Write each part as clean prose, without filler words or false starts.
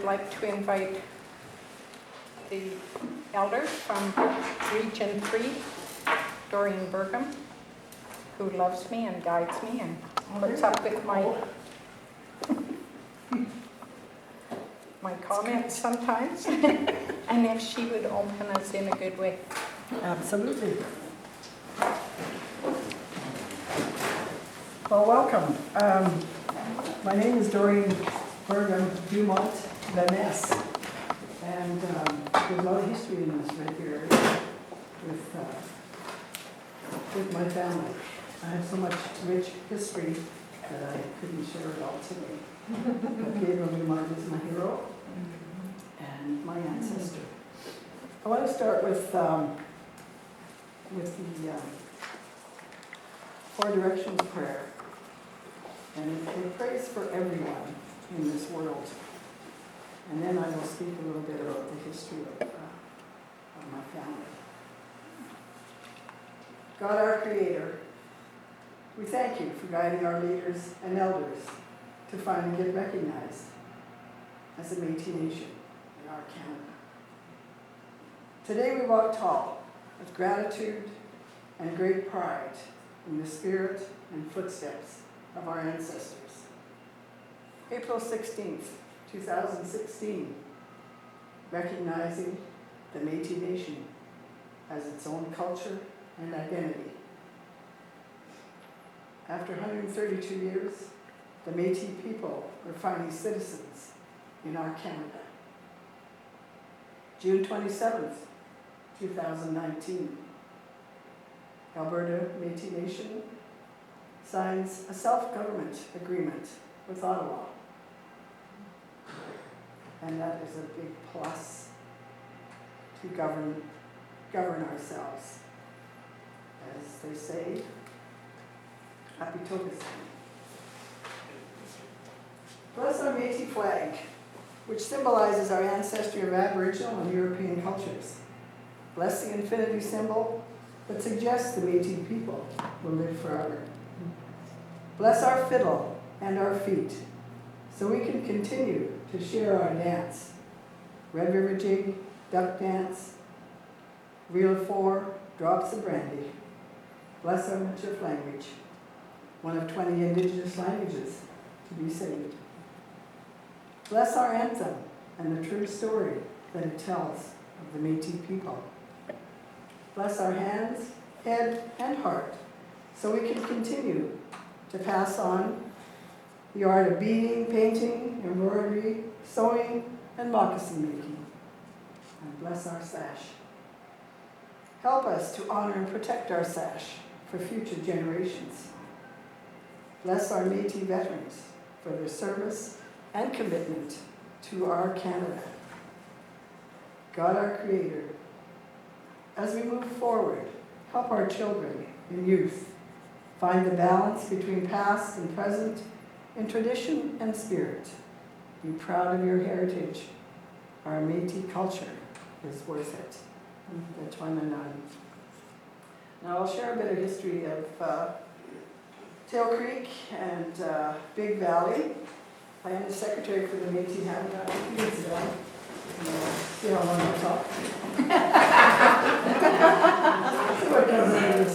would like to invite the elders from Region 3, Doreen Burgham, who loves me and guides me and puts up with my comments sometimes, and if she would open us in a good way. Absolutely. Well, welcome. My name is Doreen Burgham Dumont Vaness, and there's a lot of history in this Red Deer area with my family. I have so much rich history that I couldn't share it all today. But Gabriel Dumont is my hero and my ancestor. I want to start with the Four Directions prayer. And it prays for everyone in this world. And then I will speak a little bit about the history of my family. God, our Creator, we thank you for guiding our leaders and elders to finally get recognized as a Métis nation in our Canada. Today we walk tall with gratitude and great pride in the spirit and footsteps of our ancestors. April 16th, 2016, recognizing the Métis Nation as its own culture and identity. After 132 years, the Métis people were finally citizens in our Canada. June 27th, 2019, Alberta Métis Nation signs a self-government agreement with Ottawa. And that is a big plus to govern ourselves. As they say, happy Togus. Bless our Métis flag, which symbolizes our ancestry of Aboriginal and European cultures. Bless the infinity symbol that suggests the Métis people will live forever. Bless our fiddle and our feet, so we can continue to share our dance. Red River Jig, Duck Dance, Reel 4, Drops of Brandy. Bless our Michif language, one of 20 Indigenous languages to be saved. Bless our anthem and the true story that it tells of the Métis people. Bless our hands, head, and heart, so we can continue to pass on the art of beading, painting, embroidery, sewing, and moccasin making. And bless our sash. Help us to honor and protect our sash for future generations. Bless our Métis veterans for their service and commitment to our Canada. God, our Creator, as we move forward, help our children and youth find the balance between past and present in tradition and spirit. Be proud of your heritage. Our Métis culture is worth it. Now I'll share a bit of history of Tail Creek and Big Valley. I am the secretary for the Métis Habitat a few years ago. See how long I talk. What comes out of this?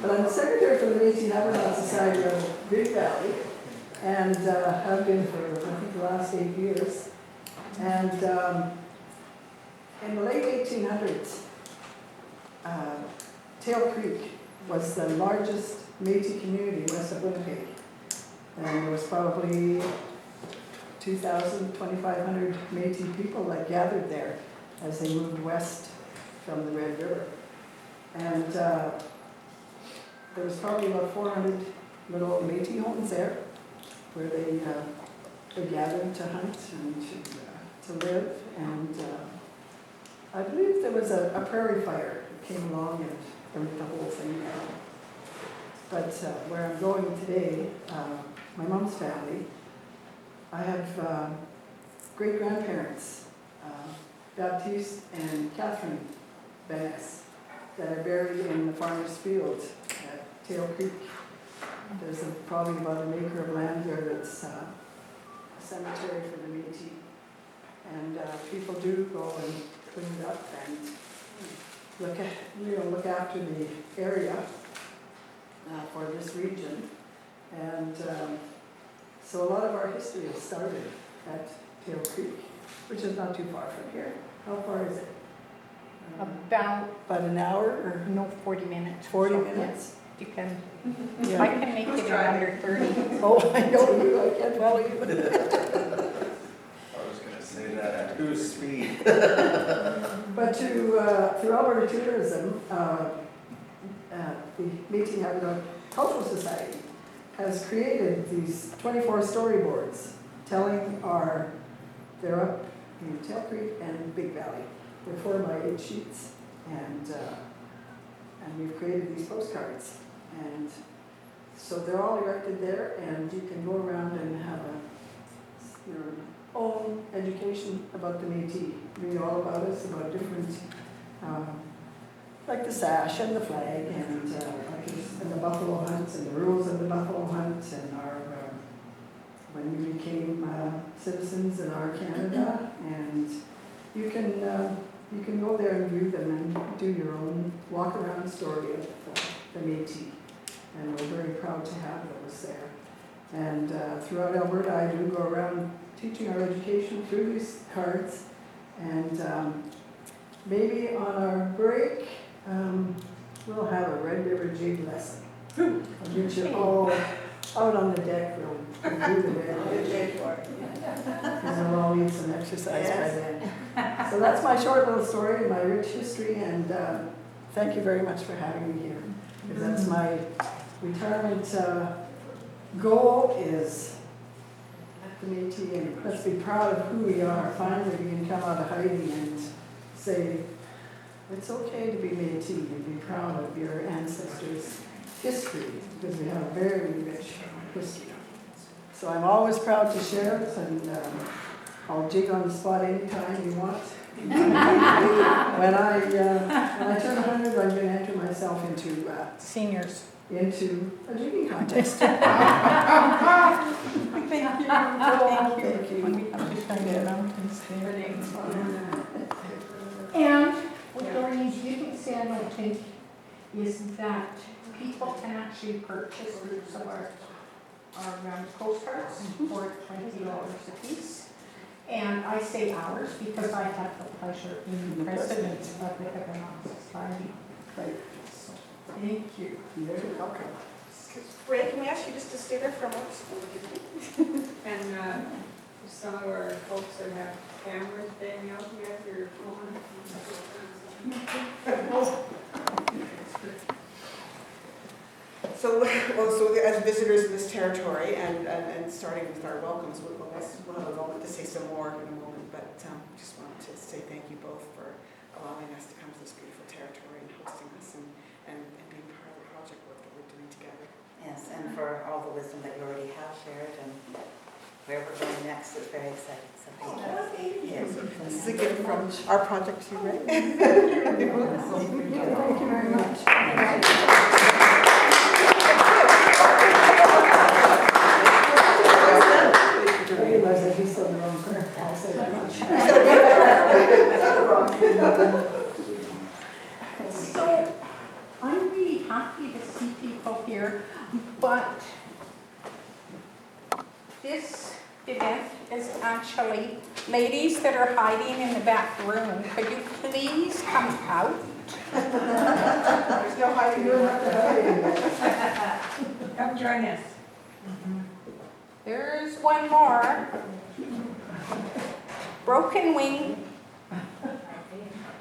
But I'm the secretary for the Métis Habitat Society of Big Valley, and have been for, I think, the last 8 years. And in the late 1800s, Tail Creek was the largest Métis community west of Winnipeg. And there was probably 2,000, 2,500 Métis people that gathered there as they moved west from the Red River. And there was probably about 400 little Métis homes there where they gathered to hunt and to live. And I believe there was a prairie fire that came along and burned the whole thing down. But where I'm going today, my mom's family, I have great-grandparents, Baptiste and Catherine Vaness, that are buried in the farmer's field at Tail Creek. There's probably about an acre of land there that's cemetery for the Métis. And people do go and clean it up and look after the area for this region. And so a lot of our history has started at Tail Creek, which is not too far from here. How far is it? About an hour or no, 40 minutes. 40 minutes? Depends. Yeah. I can make it in under 30. Oh, I know you, I can't follow you. I was going to say that at whose speed? But through Alberta Tourism, the Métis Habitat Cultural Society has created these 24 storyboards telling they're up in Tail Creek and Big Valley. They're 4 by 8 sheets, and we've created these postcards. And so they're all erected there, and you can go around and have your own education about the Métis. Read all about us, about different, like the sash and the flag, and the buffalo hunts, and the rules of the buffalo hunt, and when we became citizens in our Canada. And you can go there and view them and do your own walk-around story of the Métis. And we're very proud to have those there. And throughout Alberta, I do go around teaching our education through these cards. And maybe on our break, we'll have a Red River jig lesson. I'll get you all out on the deck. We'll do the Red River jig. Because we'll all need some exercise by then. So that's my short little story, my rich history, and thank you very much for having me here. Because that's my retirement goal is the Métis, and let's be proud of who we are. Finally, we can come out of hiding and say, it's okay to be Métis and be proud of your ancestors' history, because we have a very rich history. So I'm always proud to share it, and I'll jig on the spot anytime you want. When I turn 100, I'm going to enter myself into Seniors. Into a jigging contest. Thank you. Thank you. When we have to shine the mountains there. And what Doreen didn't say, I don't think, is that people can actually purchase groups of our postcards for $20 a piece. And I say ours because I have the pleasure of being the president of the Economic Society. Right. So, thank you. You're welcome. Ray, can we ask you just to stay there for a moment? And some of our folks that have cameras being out here, if you're So as visitors in this territory and starting with our welcomes, we'll have a moment to say some more in a moment, but just wanted to say thank you both for allowing us to come to this beautiful territory and hosting us and being part of the project work that we're doing together. Yes, and for all the wisdom that you already have shared, and where we're going next is very exciting. So thank you. Yes. This is a gift from our project to you, Ray. Thank you very much. I realize that he said the wrong prayer. I'll say that much. So, I'm really happy to see people here, but this event is actually ladies that are hiding in the back room. Could you please come out? There's no hiding. You don't have to hide. Come join us. There's one more. Broken Wing.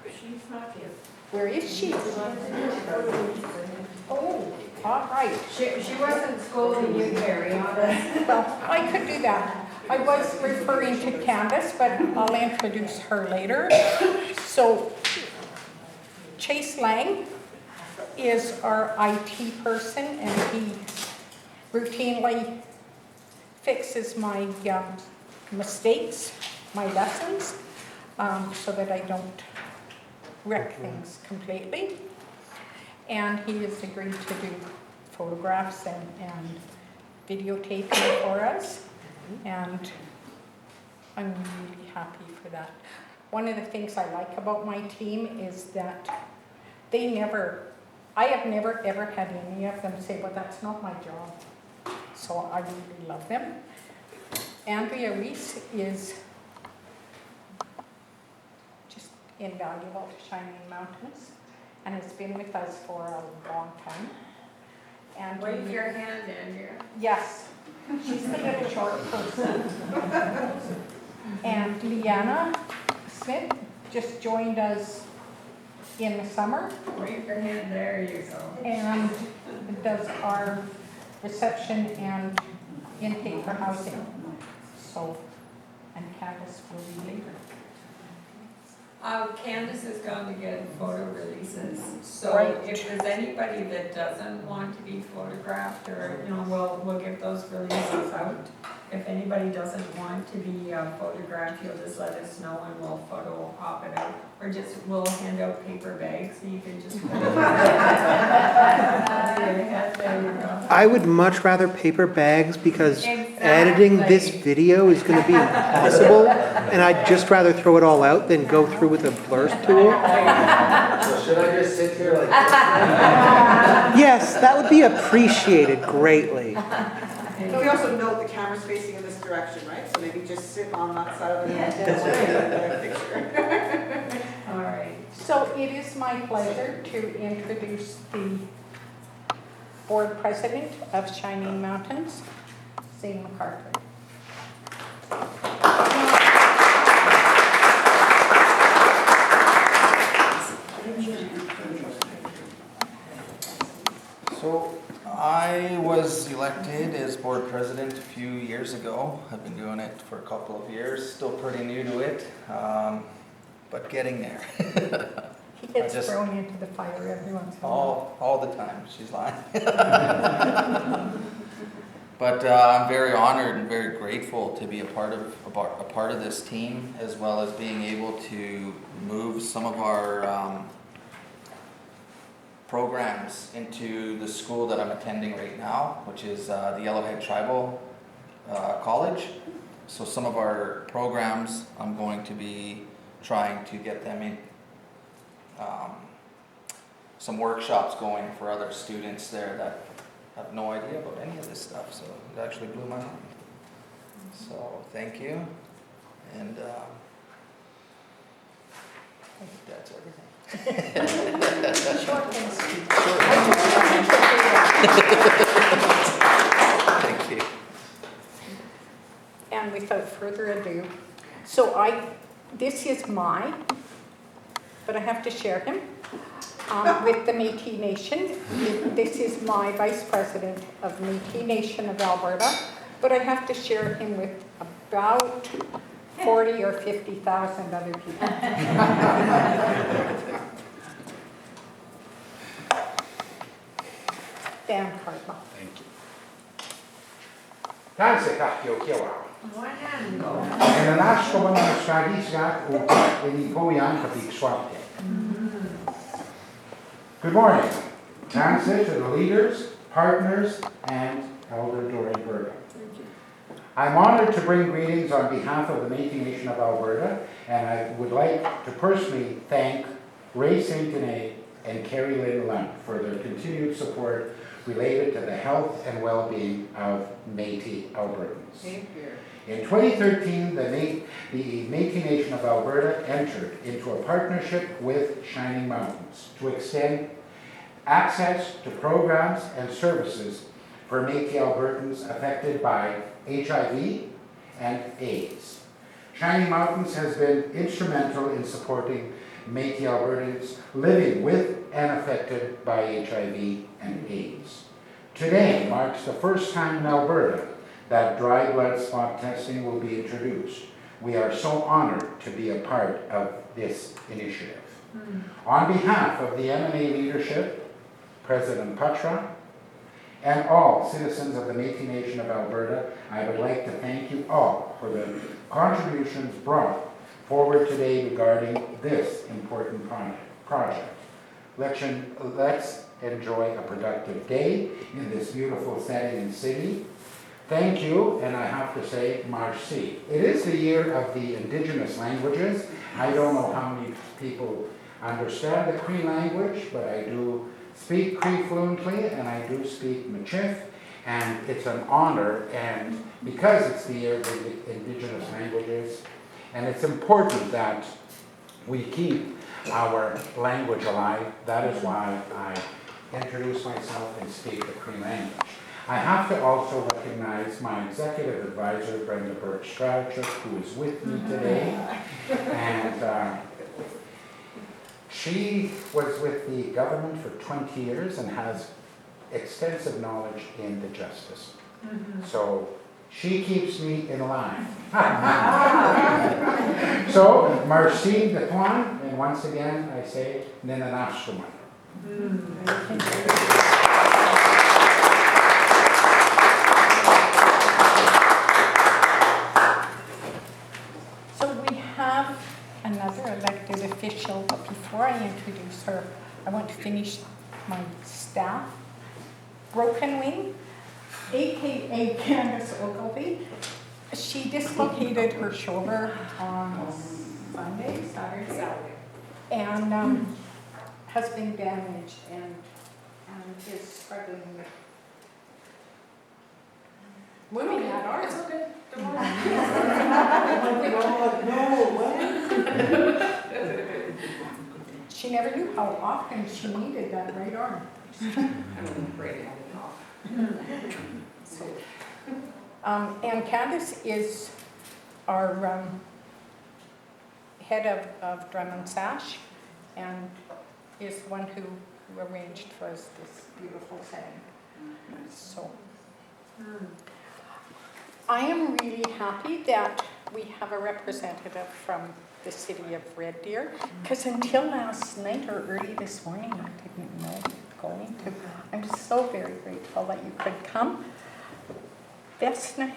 She's not here. Where is she? Oh, all right. She wasn't scolding you, Carrie, on it. Well, I could do that. I was referring to Candace, but I'll introduce her later. So, Chase Lang is our IT person, and he routinely fixes my mistakes, my lessons, so that I don't wreck things completely. And he has agreed to do photographs and videotaping for us. And I'm really happy for that. One of the things I like about my team is that I have never ever had any of them say, well, that's not my job. So I really love them. Andrea Reese is just invaluable to Shining Mountains and has been with us for a long time. And Wave your hand, Andrea. yes, she's the little short person. And Leanna Smith just joined us in the summer Wave your hand, there you go. and does our reception and intake for housing. So, and Candace will be later. Candace is going to get photo releases, so Right. if there's anybody that doesn't want to be photographed, or, you know, we'll give those releases out. If anybody doesn't want to be photographed, you'll just let us know and we'll photo op it out. Or we'll hand out paper bags, so you can just put it on your head, there you go. I would much rather paper bags because editing this Exactly. video is going to be impossible, and I'd just rather throw it all out than go through with a blur tool. So should I just sit here like this? Yes, that would be appreciated greatly. Can we also note the camera's facing in this direction, right? So maybe just sit on that side of the head. All right. So it is my pleasure to introduce the board president of Shining Mountains, Zane McCarthy. So I was elected as board president a few years ago. I've been doing it for a couple of years, still pretty new to it, but getting there. He gets just- thrown into the fire every once in a while. All the time, she's lying. But I'm very honored and very grateful to be a part of this team, as well as being able to move some of our programs into the school that I'm attending right now, which is the Yellowhead Tribal College. So some of our programs, I'm going to be trying to get them in some workshops going for other students there that have no idea about any of this stuff. So it actually blew my mind. So thank you, and I think that's everything. Short and sweet. Thank you. And without further ado, this is but I have to share him with the Métis Nation. This is my vice president of Métis Nation of Alberta, but I have to share him with about 40 or 50,000 other people. Dan Cardwell. Thank you. Táncekakio kiawa. One hand go. En een aanstommen naar het Schagisgaat ook in die Poyan Kapik Swapke. Good morning. Tanse to the leaders, partners, and Elder Doreen Bergen. I'm honored to bring greetings on behalf of the Métis Nation of Alberta, and I would like to personally thank Ray Saint-Denis and Carrie Lynn Lund for their continued support related to the health and well-being of Métis Albertans. Thank you. In 2013, the Métis Nation of Alberta entered into a partnership with Shining Mountains to extend access to programs and services for Métis Albertans affected by HIV and AIDS. Shining Mountains has been instrumental in supporting Métis Albertans living with and affected by HIV and AIDS. Today marks the first time in Alberta that dry blood spot testing will be introduced. We are so honored to be a part of this initiative. On behalf of the M&A leadership, President Patra, and all citizens of the Métis Nation of Alberta, I would like to thank you all for the contributions brought forward today regarding this important project. Let's enjoy a productive day in this beautiful setting and city. thank you, and I have to say, merci. It is the year of the indigenous languages. I don't know how many people understand the Cree language, but I do speak Cree fluently, and I do speak Michif, and it's an honor, and because it's the year of the indigenous languages, and it's important that we keep our language alive. That is why I introduce myself and speak the Cree language. I have to also recognize my executive advisor, Brenda Burke-Stradichuk, who is with me today. And she was with the government for 20 years and has extensive knowledge in the justice. So she keeps me in line. So, merci de toi, and once again I say, Ninanashkuman. So we have another elected official, but before I introduce her, I want to finish my staff. Broken Wing, AKA Candace Ogilvy. She dislocated her shoulder on Saturday, and has been damaged and is struggling with moving that arm. It's okay. Don't worry. She never knew how often she needed that right arm. And Candace is our head of Drum Sash, and is the one who arranged for us this beautiful setting. So I am really happy that we have a representative from the city of Red Deer, because until last night or early this morning, I didn't know going to. I'm so very grateful that you could come. Vesna,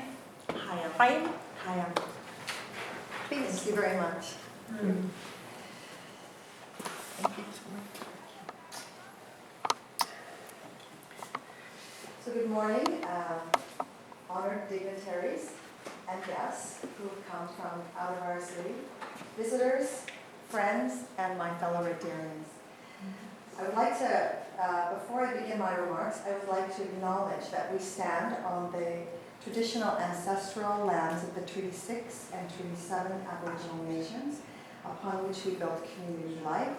hi. Please. Thank you very much. Thank you so much. So good morning, honored dignitaries and guests who have come from out of our city, visitors, friends, and my fellow Red Deerians. I would like to, before I begin my remarks, I would like to acknowledge that we stand on the traditional ancestral lands of the Treaty 6 and Treaty 7 Aboriginal nations, upon which we build community life,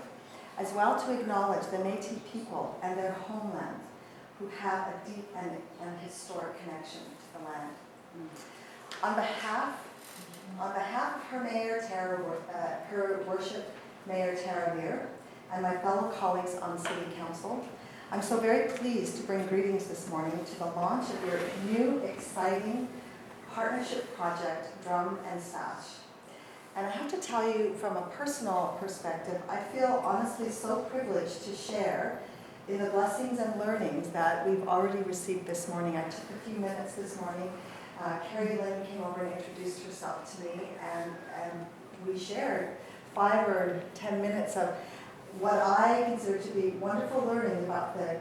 as well to acknowledge the Métis people and their homeland, who have a deep and historic connection to the land. On behalf of her Mayor Tara, her Worship Mayor Tara Lear, and my fellow colleagues on City Council, I'm so very pleased to bring greetings this morning to the launch of your new, exciting partnership project, Drum Sash. And I have to tell you, from a personal perspective, I feel honestly so privileged to share in the blessings and learnings that we've already received this morning. I took a few minutes this morning. Carrie Lynn came over and introduced herself to me, and we shared 5 or 10 minutes of what I consider to be wonderful learning about the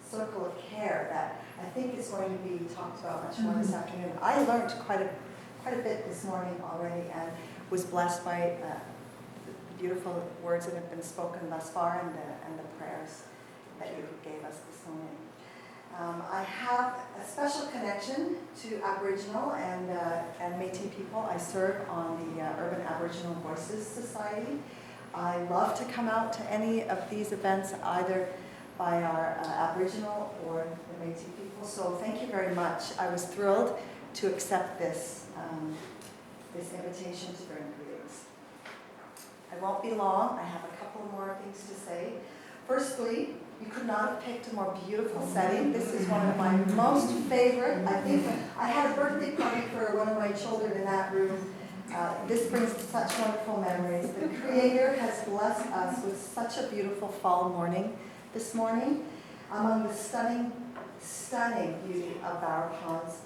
circle of care that I think is going to be talked about much more this afternoon. I learned quite a bit this morning already, and was blessed by the beautiful words that have been spoken thus far, and the prayers that you gave us this morning. I have a special connection to Aboriginal and Métis people. I serve on the Urban Aboriginal Voices Society. I love to come out to any of these events, either by our Aboriginal or the Métis people. So thank you very much. I was thrilled to accept this invitation to bring greetings. I won't be long. I have a couple more things to say. Firstly, you could not have picked a more beautiful setting. This is one of my most favorite. I think I had a birthday party for one of my children in that room. This brings such wonderful memories. The Creator has blessed us with such a beautiful fall morning this morning. Among the stunning beauty of Bower Ponds,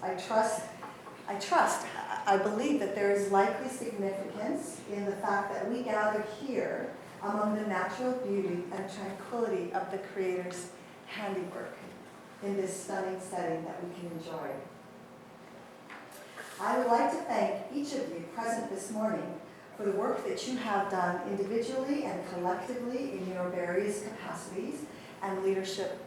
I believe that there is likely significance in the fact that we gather here among the natural beauty and tranquility of the Creator's handiwork in this stunning setting that we can enjoy. I would like to thank each of you present this morning for the work that you have done individually and collectively in your various capacities and leadership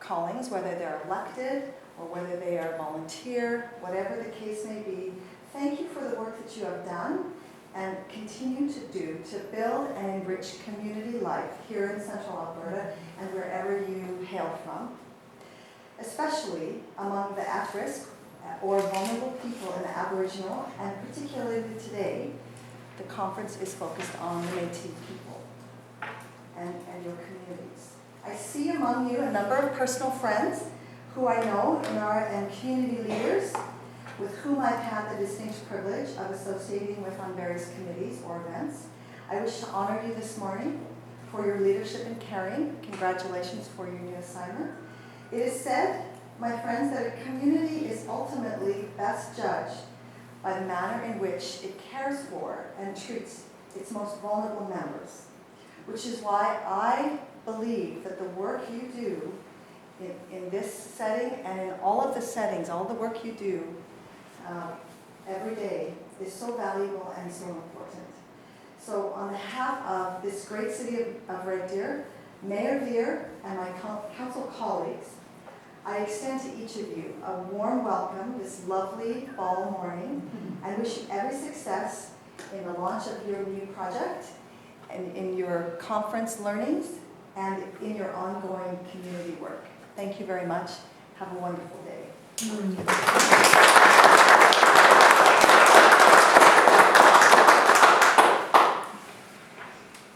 callings, whether they're elected or whether they are volunteer, whatever the case may be. Thank you for the work that you have done and continue to do to build and enrich community life here in Central Alberta and wherever you hail from, especially among the at-risk or vulnerable people in the Aboriginal, and particularly today, the conference is focused on the Métis people and your communities. I see among you a number of personal friends who I know and community leaders with whom I've had the distinct privilege of associating with on various committees or events. I wish to honor you this morning for your leadership and caring. Congratulations for your new assignment. It is said, my friends, that a community is ultimately best judged by the manner in which it cares for and treats its most vulnerable members, which is why I believe that the work you do in this setting and in all of the settings, all the work you do every day is so valuable and so important. So on behalf of this great city of Red Deer, Mayor Deer, and my council colleagues, I extend to each of you a warm welcome this lovely fall morning and wish you every success in the launch of your new project and in your conference learnings and in your ongoing community work. Thank you very much. Have a wonderful day.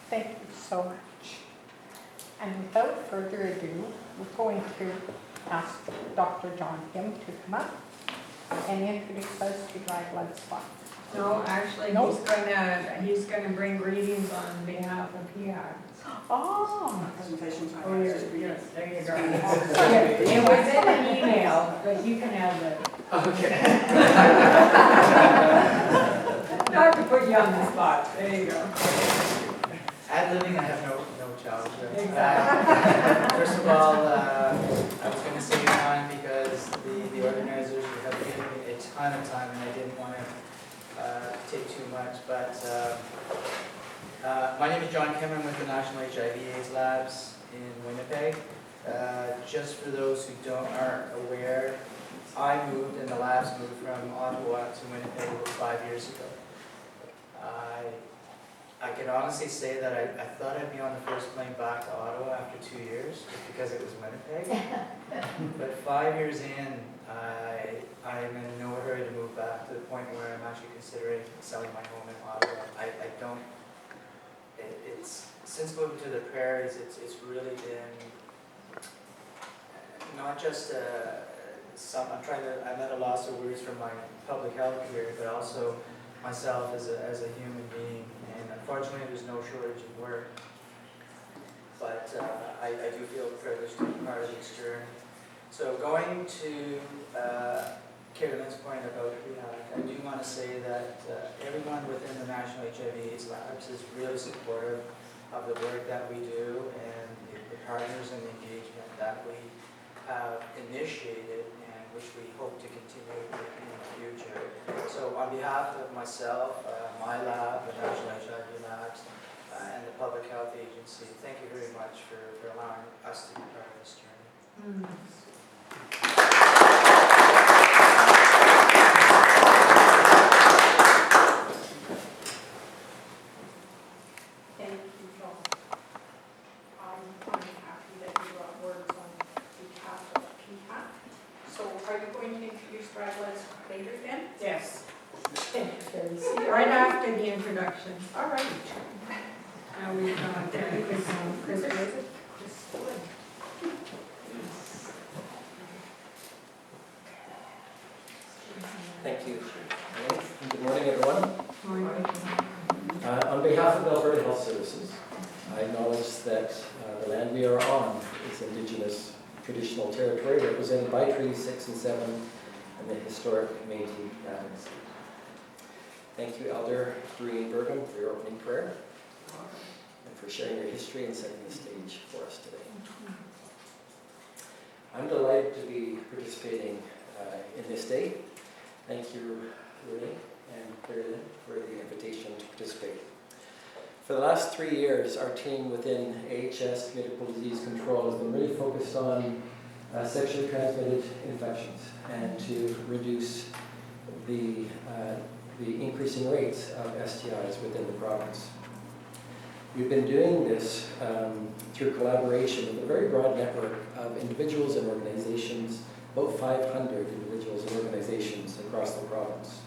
Thank you so much. And without further ado, we're going to ask Dr. John Kim to come up and introduce us to dry blood spot. No, actually, Nope. he's gonna bring greetings on behalf of PIAC. Oh. Presentation time. Oh, yes, there you go. It was in an email, but you can add it. Okay. Not to put you on the spot, there you go. Ad-libbing, I have no challenge with. Exactly. First of all, I was going to say your time because the organizers have given me a ton of time and I didn't want to take too much. But my name is John Kim. I'm with the National HIV/AIDS Labs in Winnipeg. Just for those who aren't aware, I moved and the labs moved from Ottawa to Winnipeg about 5 years ago. I can honestly say that I thought I'd be on the first plane back to Ottawa after 2 years, just because it was Winnipeg. But 5 years in, I'm in no hurry to move back to the point where I'm actually considering selling my home in Ottawa. It's since moving to the prairies, it's really been not just I'm at a loss of words for my public health career, but also myself as a human being. And unfortunately, there's no shortage of work. But I do feel privileged to be part of this journey. So going to Carolyn's point about PIAC, I do want to say that everyone within the National HIV/AIDS Labs is really supportive of the work that we do and the partners and the engagement that we have initiated and which we hope to continue in the future. So on behalf of myself, my lab, the National HIV Labs, and the Public Health Agency, thank you very much for allowing us to be part of this journey. Thank you, John. I'm happy that you brought words on behalf of PIAC. So are you going to introduce dry blood later then? Yes, Thank you, Carrie. right after the introduction. All right. Now we've got Chris David. Thank you. Good morning, everyone. Morning. On behalf of Alberta Health Services, I acknowledge that the land we are on is Indigenous traditional territory represented by Treaties 6 and 7 and the historic Métis lands. Thank you, Elder Doreen Burgum, for your opening prayer and for sharing your history and setting the stage for us today. I'm delighted to be participating in this day Thank you, Renee and Marilyn, for the invitation to participate. For the last 3 years, our team within AHS Communicable Disease Control has been really focused on sexually transmitted infections and to reduce the increasing rates of STIs within the province. We've been doing this through collaboration with a very broad network of individuals and organizations, about 500 individuals and organizations across the province.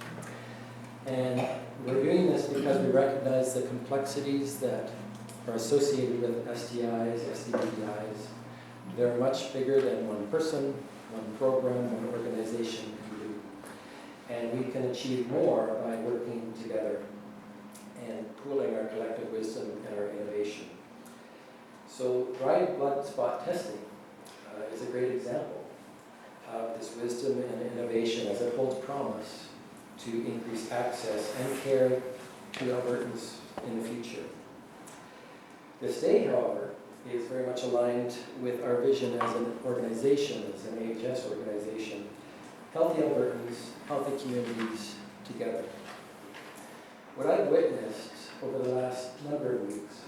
And we're doing this because we recognize the complexities that are associated with STIs, STDs. They're much bigger than one person, one program, one organization can do. And we can achieve more by working together and pooling our collective wisdom and our innovation. So dried blood spot testing is a great example of this wisdom and innovation as it holds promise to increase access and care to Albertans in the future. This day, however, is very much aligned with our vision as an organization, as an AHS organization, healthy Albertans, healthy communities together. What I've witnessed over the last number of weeks,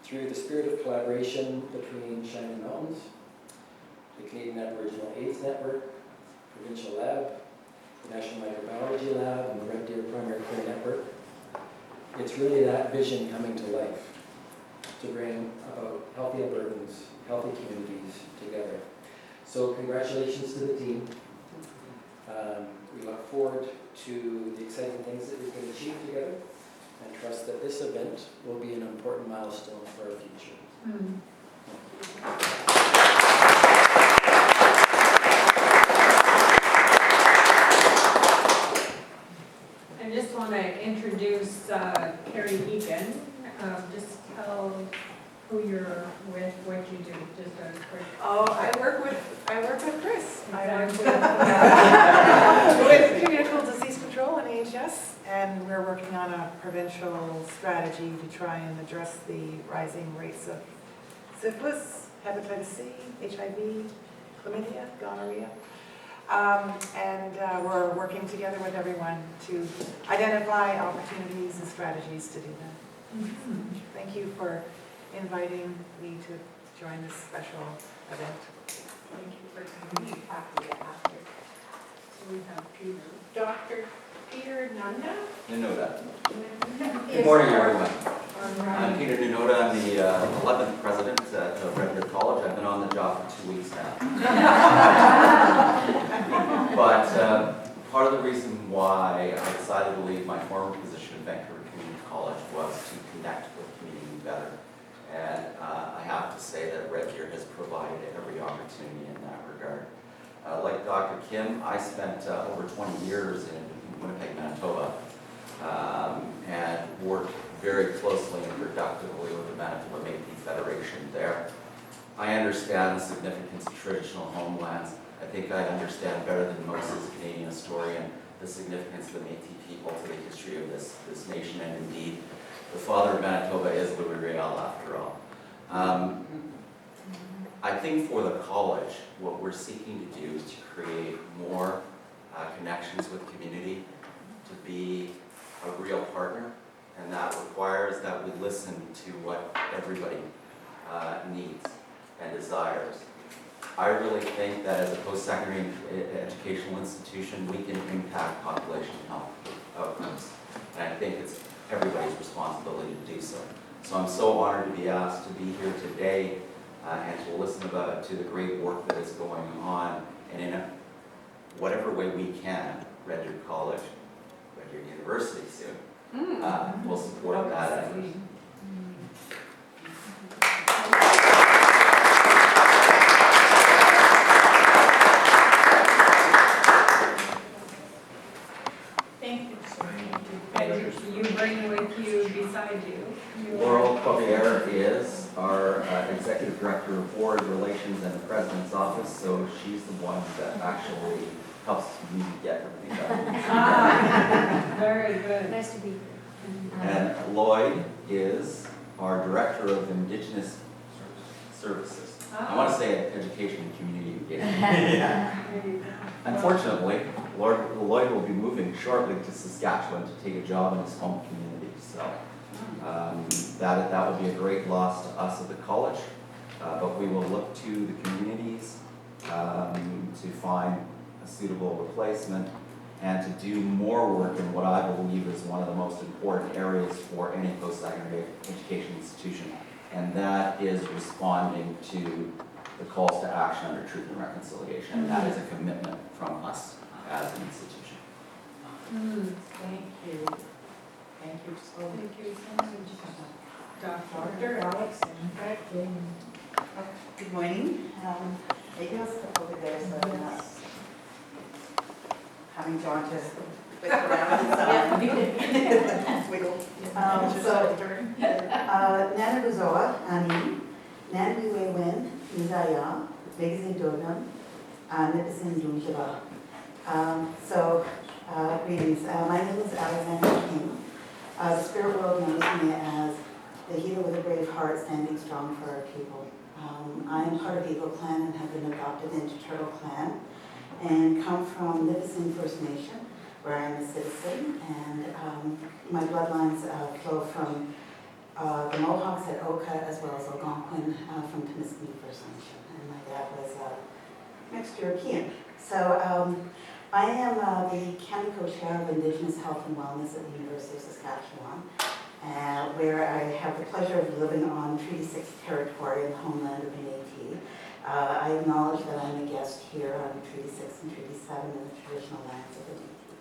through the spirit of collaboration between Shining Mountains, the Canadian Aboriginal AIDS Network, Provincial Lab, the National Microbiology Lab, and the Red Deer Primary Care Network, it's really that vision coming to life to bring about healthy Albertans, healthy communities together. So congratulations to the team. We look forward to the exciting things that we can achieve together and trust that this event will be an important milestone for our future. I just want to introduce Carrie Egan. Just tell who you're with, what you do, just a quick. Oh, I work with Chris. I work Exactly. with Communicable Disease Control and AHS, and we're working on a provincial strategy to try and address the rising rates of syphilis, hepatitis C, HIV, chlamydia, gonorrhea. And we're working together with everyone to identify opportunities and strategies to do that. Thank you for inviting me to join this special event. Thank you for coming. Happy to have you. So we have Peter. Dr. Peter Nunda. Nunoda. Good morning, everyone. I'm Peter Nunoda. I'm the 11th president at Red Deer College. I've been on the job for 2 weeks now. But part of the reason why I decided to leave my former position at Vancouver Community College was to connect with the community better. And I have to say that Red Deer has provided every opportunity in that regard. Like Dr. Kim, I spent over 20 years in Winnipeg, Manitoba, and worked very closely and productively with the Manitoba Métis Federation there. I understand the significance of traditional homelands. I think I understand better than most as a Canadian historian the significance of the Métis people to the history of this nation, and indeed, the father of Manitoba is Louis Riel after all. I think for the college, what we're seeking to do is to create more connections with community, to be a real partner, and that requires that we listen to what everybody needs and desires. I really think that as a post-secondary educational institution, we can impact population health outcomes, and I think it's everybody's responsibility to do so. So I'm so honored to be asked to be here today and to listen to the great work that is going on, and in whatever way we can, Red Deer College, Red Deer University soon, will support that effort. Thank you. And you bring with you, beside you. Laurel Cobier is our Executive Director of Board Relations in the President's Office, so she's the one that actually helps me get everything done. Very good. Nice to be here. And Lloyd is our Director of Indigenous Services. I want to say education and community engagement. There you go. Unfortunately, Lloyd will be moving shortly to Saskatchewan to take a job in his home community. So that will be a great loss to us at the college. But we will look to the communities to find a suitable replacement and to do more work in what I believe is one of the most important areas for any post-secondary education institution. And that is responding to the calls to action under Truth and Reconciliation. And that is a commitment from us as an institution. Thank you. Thank you so much. Thank you so much. Dr. Alex and Becky. Good morning. Maybe I'll step over there so I'm not having John just whip around inside. Wiggle. Nana Buzoa, Ani, Nana Wen, Nizaya, Megazin Donam, Nipisin Dunjaba. Greetings. My name is Alexander King. The spirit world knows me as the healer with a brave heart, standing strong for our people. I am part of Eagle Clan and have been adopted into Turtle Clan and come from Nipissing First Nation, where I am a citizen, and my bloodlines flow from the Mohawks at Oka as well as Algonquin from Timiskaming First Nation, and my dad was mixed European. So I am the county co-chair of Indigenous Health and Wellness at the University of Saskatchewan, where I have the pleasure of living on Treaty 6 territory in the homeland of Métis. I acknowledge that I'm a guest here on Treaty 6 and Treaty 7 in the traditional lands of the Métis.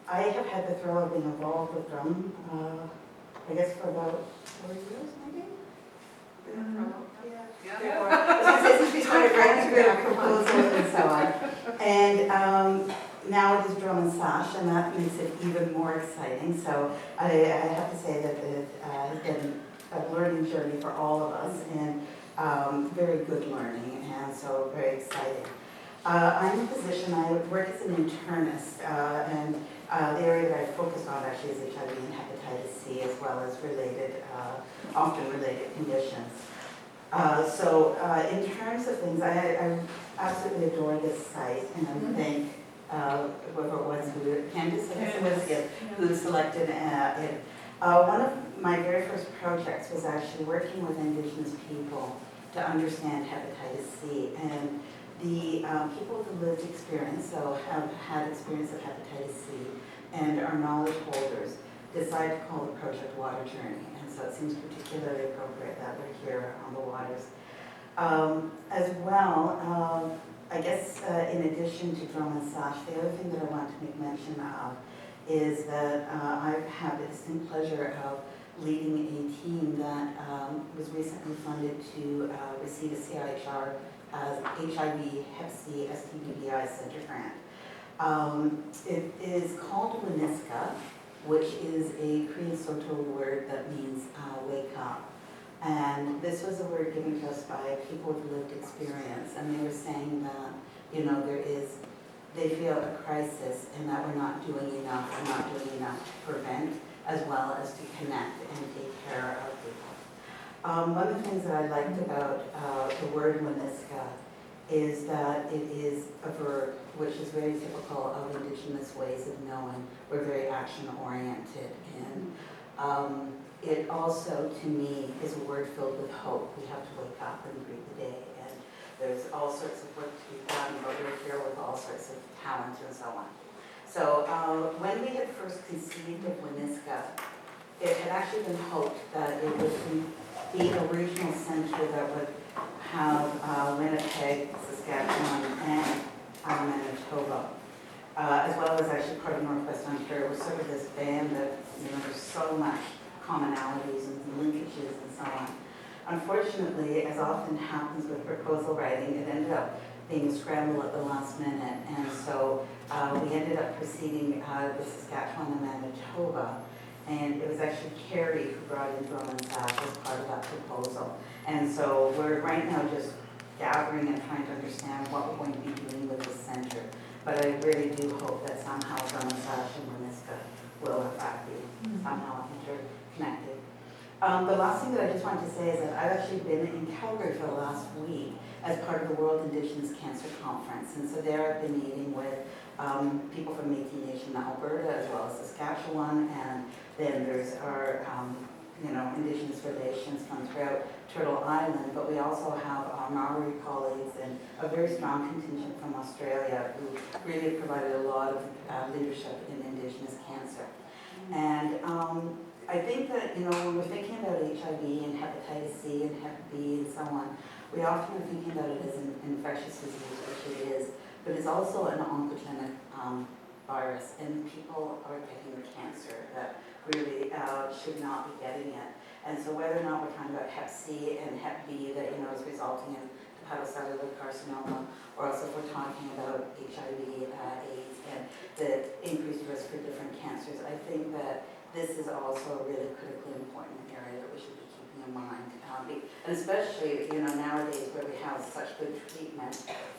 I have had the thrill of being involved with drum, I guess for about 4 years, maybe? Since we started writing the proposals and so on. And now it is Drum Sash, and that makes it even more exciting. So I have to say that it has been a learning journey for all of us, and very good learning, and so very exciting. I'm in a position, I work as an internist, and the area that I focused on actually is HIV and hepatitis C, as well as related, often related conditions. In terms of things, I absolutely adore this site, and I thank whoever it was who, Candace, who selected it. One of my very first projects was actually working with Indigenous people to understand hepatitis C, and the people with the lived experience, so have had experience of hepatitis C, and are knowledge holders, decided to call the project Water Journey, and so it seems particularly appropriate that we're here on the waters. As well, I guess in addition to Drum and Sash, the other thing that I want to make mention of is that I've had the distinct pleasure of leading a team that was recently funded to receive a CIHR HIV, Hep C, STBBI Center grant. It is called Winiska, which is a Korean Soto word that means wake up. And this was a word given to us by people with lived experience, and they were saying that, you know, they feel a crisis and that we're not doing enough to prevent as well as to connect and take care of people. One of the things that I liked about the word Winiska is that it is a verb, which is very typical of Indigenous ways of knowing. We're very action-oriented, and it also, to me, is a word filled with hope. We have to wake up and greet the day, and there's all sorts of work to be done, but we're here with all sorts of talent and so on. So when we had first conceived of Winiska, it had actually been hoped that it would be a regional center that would have Winnipeg, Saskatchewan, and Manitoba, as well as actually part of Northwest Ontario. Was sort of this band that, you know, there's so much commonalities and linkages and so on. Unfortunately, as often happens with proposal writing, it ended up being a scramble at the last minute, and so we ended up proceeding with Saskatchewan and Manitoba, and it was actually Carrie who brought in Drum and Sash as part of that proposal. And so we're right now just gathering and trying to understand what we're going to be doing with this center. But I really do hope that somehow Drum and Sash and Winiska will in fact be somehow interconnected. The last thing that I just wanted to say is that I've actually been in Calgary for the last week as part of the World Indigenous Cancer Conference. And so there I've been meeting with people from Métis Nation Alberta as well as Saskatchewan, and then there's our Indigenous relations from throughout Turtle Island, but we also have our Maori colleagues and a very strong contingent from Australia who really provided a lot of leadership in Indigenous cancer. And I think that, when we're thinking about HIV and hepatitis C and hep B and so on, we often are thinking about it as an infectious disease, which it is, but it's also an oncogenic virus, and people are getting the cancer that really should not be getting it. And so whether or not we're talking about hep C and hep B that is resulting in hepatocellular carcinoma, or else if we're talking about HIV, AIDS, and the increased risk for different cancers, I think that this is also a really critically important area that we should be keeping in mind. And especially, nowadays where we have such good treatment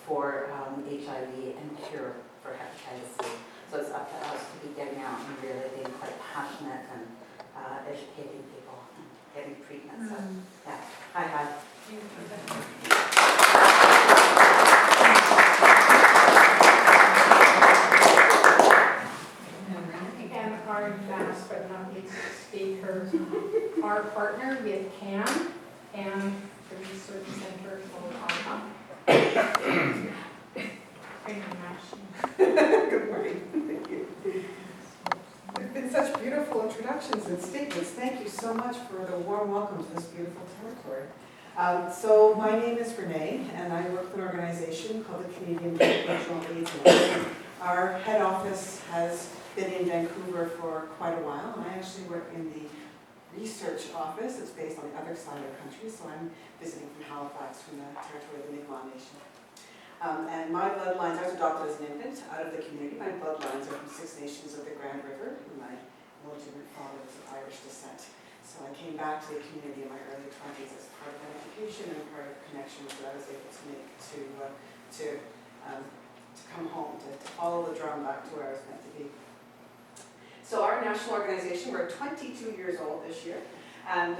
for HIV and cure for hepatitis C. So it's up to us to be getting out and really being quite passionate and educating people and getting treatment. So, yeah. Hi. And our last but not least speaker, our partner with CAN and the Research Center for Good morning. Thank you. There have been such beautiful introductions and statements. Thank you so much for the warm welcome to this beautiful territory. So my name is Renee, and I work with an organization called the Canadian Regional AIDS Network. Our head office has been in Vancouver for quite a while, and I actually work in the research office. It's based on the other side of the country, so I'm visiting from Halifax, from the territory of the Mi'kmaq Nation. And my bloodlines, I was adopted as an infant out of the community. My bloodlines are from 6 Nations of the Grand River, and my illegitimate father was of Irish descent. So I came back to the community in my early 20s as part of my education and part of connections that I was able to make to come home, to follow the drum back to where I was meant to be. So our national organization, we're 22 years old this year, and